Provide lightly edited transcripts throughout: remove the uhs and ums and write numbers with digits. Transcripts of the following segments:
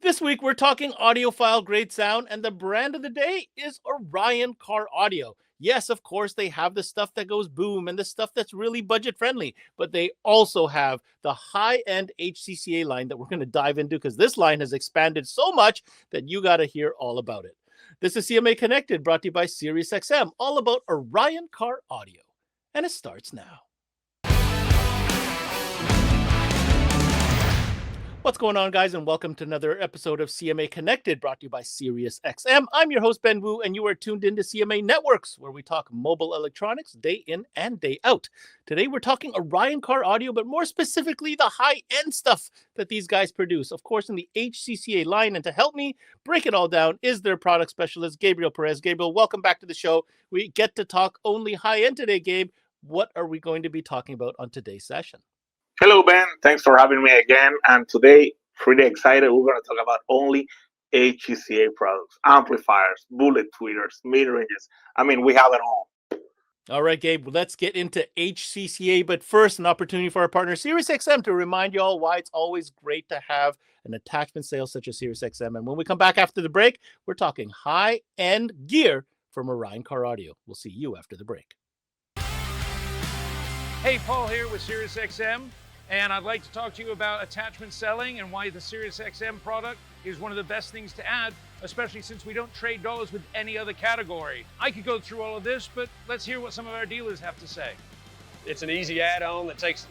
This week, we're talking audiophile grade sound, and the brand of the day is Orion Car Audio. Yes, of course, they have the stuff that goes boom and the stuff that's really budget friendly, but they also have the high end HCCA line that we're going to dive into because this line has expanded so much that you got to hear all about it. This is CMA Connected, brought to you by SiriusXM, all about Orion Car Audio. And it starts now. What's going on, guys, and welcome to another episode of CMA Connected, brought to you by SiriusXM. I'm your host, Ben Wu, and you are tuned into CMA Networks, where we talk mobile electronics day in and day out. Today, we're talking Orion Car Audio, but more specifically, the high-end stuff that these guys produce, of course, in the HCCA line. And to help me break it all down is their product specialist, Gabriel Perez. Gabriel, welcome back to the show. We get to talk only high-end today, Gabe. What are we going to be talking about on today's session? Hello, Ben. Thanks for having me again. And today, pretty excited. We're going to talk about only HCCA products, amplifiers, bullet tweeters, midranges. I mean, we have it all. All right, Gabe, let's get into HCCA. But first, an opportunity for our partner, SiriusXM, to remind you all why it's always great to have an attachment sale such as SiriusXM. And when we come back after the break, we're talking high-end gear from Orion Car Audio. We'll see you after the break. Hey, Paul here with SiriusXM. And I'd like to talk to you about attachment selling and why the SiriusXM product is one of the best things to add, especially since we don't trade dollars with any other category. I could go through all of this, but let's hear what some of our dealers have to say. It's an easy add-on that takes,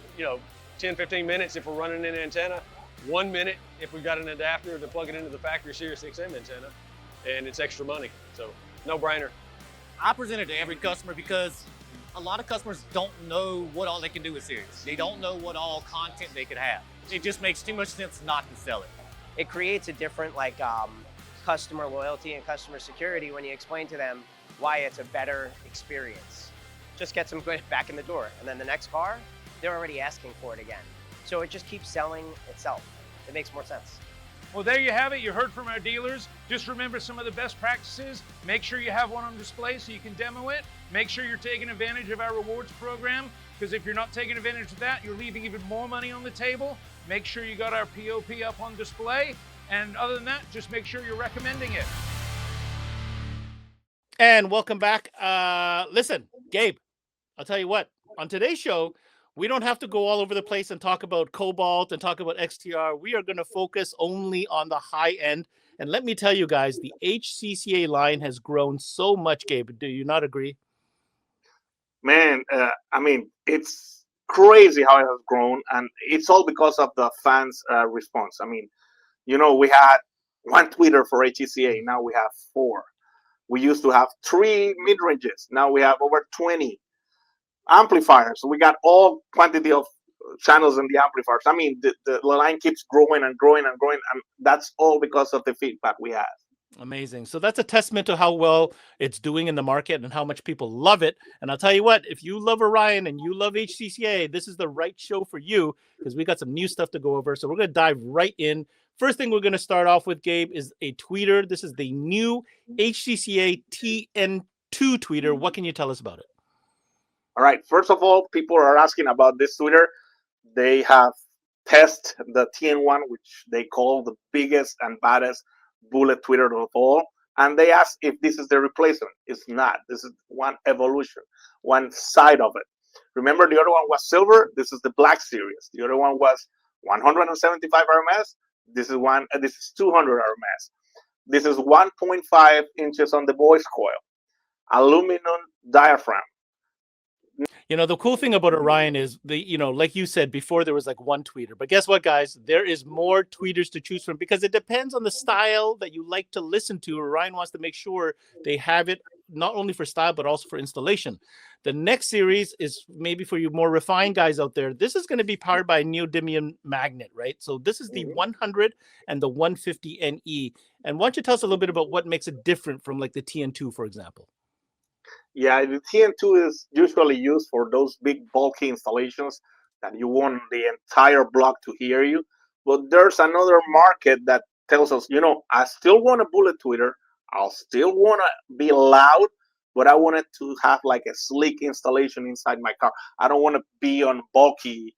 10, 15 minutes if we're running an antenna, 1 minute if we've got an adapter to plug it into the factory SiriusXM antenna, and it's extra money. So, no brainer. I present it to every customer because a lot of customers don't know what all they can do with Sirius. They don't know what all content they could have. It just makes too much sense not to sell it. It creates a different customer loyalty and customer security when you explain to them why it's a better experience. Just gets them back in the door. And then the next car, they're already asking for it again. So it just keeps selling itself. It makes more sense. Well, there you have it. You heard from our dealers. Just remember some of the best practices. Make sure you have one on display so you can demo it. Make sure you're taking advantage of our rewards program, because if you're not taking advantage of that, you're leaving even more money on the table. Make sure you got our POP up on display. And other than that, just make sure you're recommending it. And welcome back. Listen, Gabe, I'll tell you what, on today's show, we don't have to go all over the place and talk about Cobalt and talk about XTR. We are going to focus only on the high end. And let me tell you guys, the HCCA line has grown so much, Gabe. Do you not agree? Man, it's crazy how it has grown. And it's all because of the fans' response. We had one tweeter for HCCA. Now we have 4. We used to have 3 mid-ranges. Now we have over 20. Amplifiers. We got all quantity of channels in the amplifiers. The line keeps growing and growing and growing, and that's all because of the feedback we have. Amazing. So that's a testament to how well it's doing in the market and how much people love it. And I'll tell you what, if you love Orion and you love HCCA, this is the right show for you, because we got some new stuff to go over. So we're going to dive right in. First thing we're going to start off with, Gabe, is a tweeter. This is the new HCCA TN2 tweeter. What can you tell us about it? All right. First of all, people are asking about this tweeter. They have tested the TN1, which they call the biggest and baddest bullet tweeter of all. And they asked if this is the replacement. It's not. This is one evolution, one side of it. Remember, the other one was silver. This is the black series. The other one was 175 RMS. This is 200 RMS. This is 1.5 inches on the voice coil. Aluminum diaphragm. The cool thing about Orion is like you said before, there was like one tweeter, but guess what, guys? There is more tweeters to choose from because it depends on the style that you like to listen to. Orion wants to make sure they have it not only for style, but also for installation. The next series is maybe for you more refined guys out there. This is going to be powered by a neodymium magnet, right? So this is the 100 and the 150 NE. And why don't you tell us a little bit about what makes it different from like the TN2, for example? Yeah, the TN2 is usually used for those big bulky installations that you want the entire block to hear you. But there's another market that tells us, I still want a bullet tweeter. I'll still want to be loud, but I want it to have like a sleek installation inside my car. I don't want to be on bulky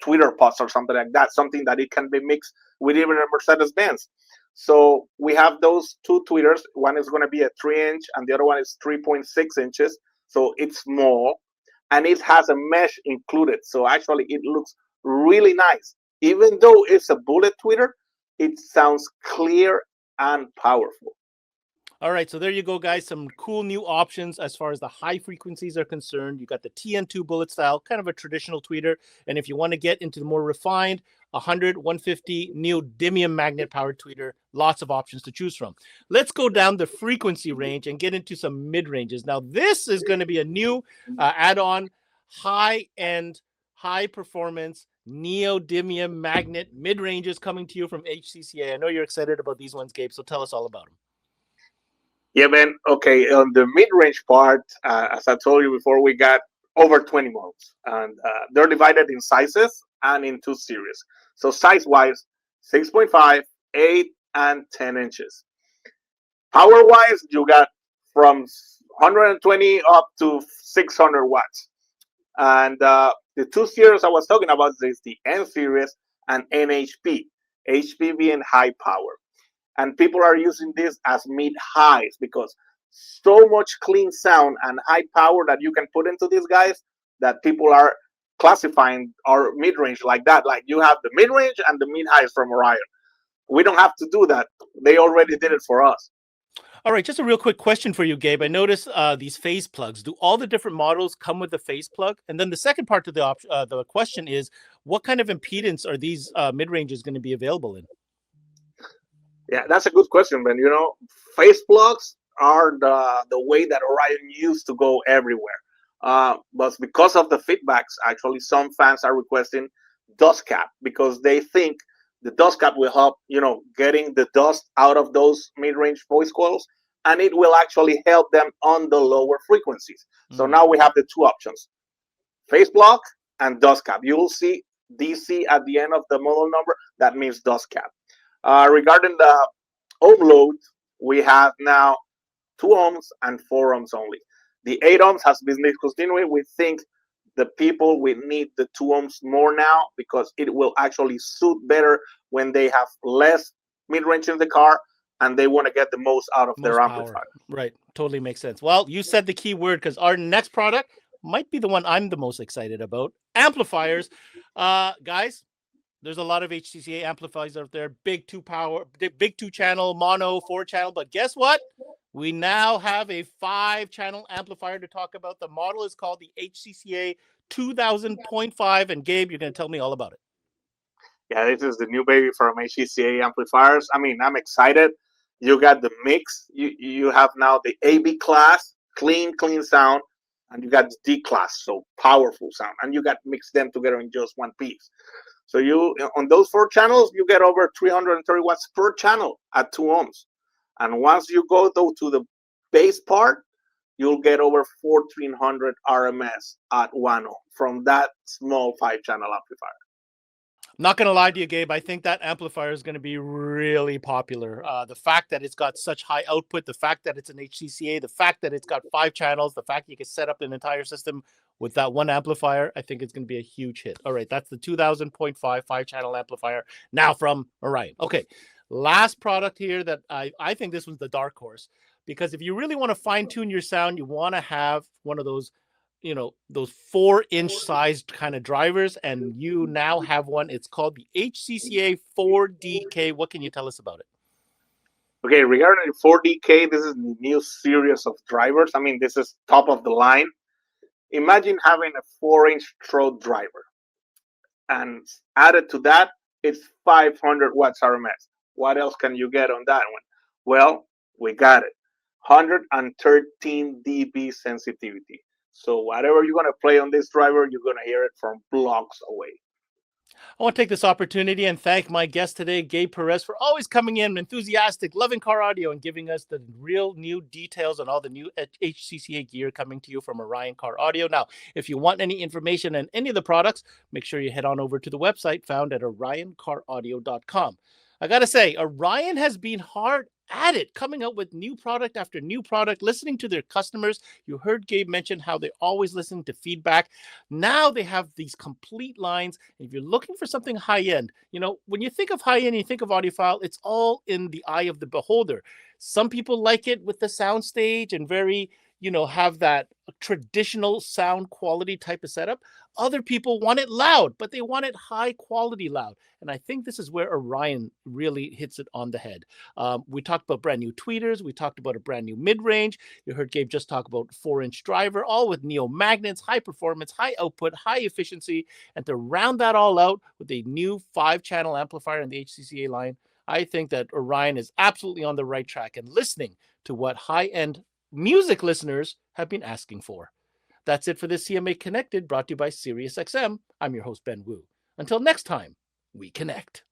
tweeter pods or something like that, something that it can be mixed with even a Mercedes-Benz. So we have those two tweeters. One is going to be a 3-inch and the other one is 3.6 inches. So it's small and it has a mesh included. So actually it looks really nice. Even though it's a bullet tweeter, it sounds clear and powerful. All right, so there you go, guys. Some cool new options as far as the high frequencies are concerned. You got the TN2 bullet style, kind of a traditional tweeter. And if you want to get into the more refined 100, 150 neodymium magnet powered tweeter, lots of options to choose from. Let's go down the frequency range and get into some mid-ranges. Now, this is going to be a new add-on, high-end, high-performance neodymium magnet mid-ranges coming to you from HCCA. I know you're excited about these ones, Gabe, so tell us all about them. Yeah, man. Okay, on the mid-range part, as I told you before, we got over 20 models, and they're divided in sizes and in 2 series. So size-wise, 6.5, 8, and 10 inches. Power-wise, you got from 120 up to 600 watts. And the 2 series I was talking about is the N series and NHP, HP being high power. And people are using this as mid-highs because so much clean sound and high power that you can put into these guys that people are classifying our mid-range like that. Like you have the mid-range and the mid-highs from Orion. We don't have to do that. They already did it for us. All right, just a real quick question for you, Gabe. I noticed these phase plugs. Do all the different models come with a phase plug? And then the second part to the question is, what kind of impedance are these mid-ranges going to be available in? Yeah, that's a good question, man. You know, phase plugs are the way that Orion used to go everywhere. But because of the feedbacks, actually, some fans are requesting dust cap because they think the dust cap will help, you know, getting the dust out of those mid-range voice coils, and it will actually help them on the lower frequencies. So now we have the 2 options, phase plug and dust cap. You will see DC at the end of the model number. That means dust cap. Regarding the ohm load, we have now 2 ohms and 4 ohms only. The 8 ohms has been discontinued. We think the people will need the 2 ohms more now because it will actually suit better when they have less mid-range in the car and they want to get the most out of their amplifier. Right, totally makes sense. Well, you said the key word because our next product might be the one I'm the most excited about, amplifiers. Guys, there's a lot of HCCA amplifiers out there, big 2-channel, mono, 4-channel. But guess what? We now have a 5-channel amplifier to talk about. The model is called the HCCA 2000.5. And Gabe, you're going to tell me all about it. Yeah, this is the new baby from HCCA amplifiers. I mean, I'm excited. You got the mix. You have now the AB class, clean sound, and you got the D class, so powerful sound. And you got mixed them together in just one piece. So you, on those 4 channels, you get over 330 watts per channel at 2 ohms. And once you go though to the bass part, you'll get over 1400 RMS at 1 ohm from that small 5-channel amplifier. Not going to lie to you, Gabe. I think that amplifier is going to be really popular. The fact that it's got such high output, the fact that it's an HCCA, the fact that it's got 5 channels, the fact you can set up an entire system with that one amplifier, I think it's going to be a huge hit. All right, that's the 2000.5 5-channel amplifier now from Orion. Okay, last product here that I think this was the dark horse, because if you really want to fine-tune your sound, you want to have one of those, you know, those 4-inch sized kind of drivers, and you now have one. It's called the HCCA 4DK. What can you tell us about it? Okay, regarding the 4DK, this is the new series of drivers. I mean, this is top of the line. Imagine having a 4-inch throat driver, and added to that, it's 500 watts RMS. What else can you get on that one? Well, we got it. 113 dB sensitivity. So whatever you're going to play on this driver, you're going to hear it from blocks away. I want to take this opportunity and thank my guest today, Gabe Perez, for always coming in enthusiastic, loving car audio, and giving us the real new details on all the new HCCA gear coming to you from Orion Car Audio. Now, if you want any information on any of the products, make sure you head on over to the website found at orioncaraudio.com. I got to say, Orion has been hard at it, coming out with new product after new product, listening to their customers. You heard Gabe mention how they always listen to feedback. Now they have these complete lines. If you're looking for something high end, when you think of high end, you think of audiophile, it's all in the eye of the beholder. Some people like it with the sound stage and very, have that traditional sound quality type of setup. Other people want it loud, but they want it high quality loud. And I think this is where Orion really hits it on the head. We talked about brand new tweeters. We talked about a brand new mid-range. You heard Gabe just talk about 4-inch driver, all with neo magnets, high performance, high output, high efficiency. And to round that all out with a new 5-channel amplifier in the HCCA line, I think that Orion is absolutely on the right track and listening to what high-end music listeners have been asking for. That's it for this CMA Connected, brought to you by SiriusXM. I'm your host, Ben Wu. Until next time, we connect.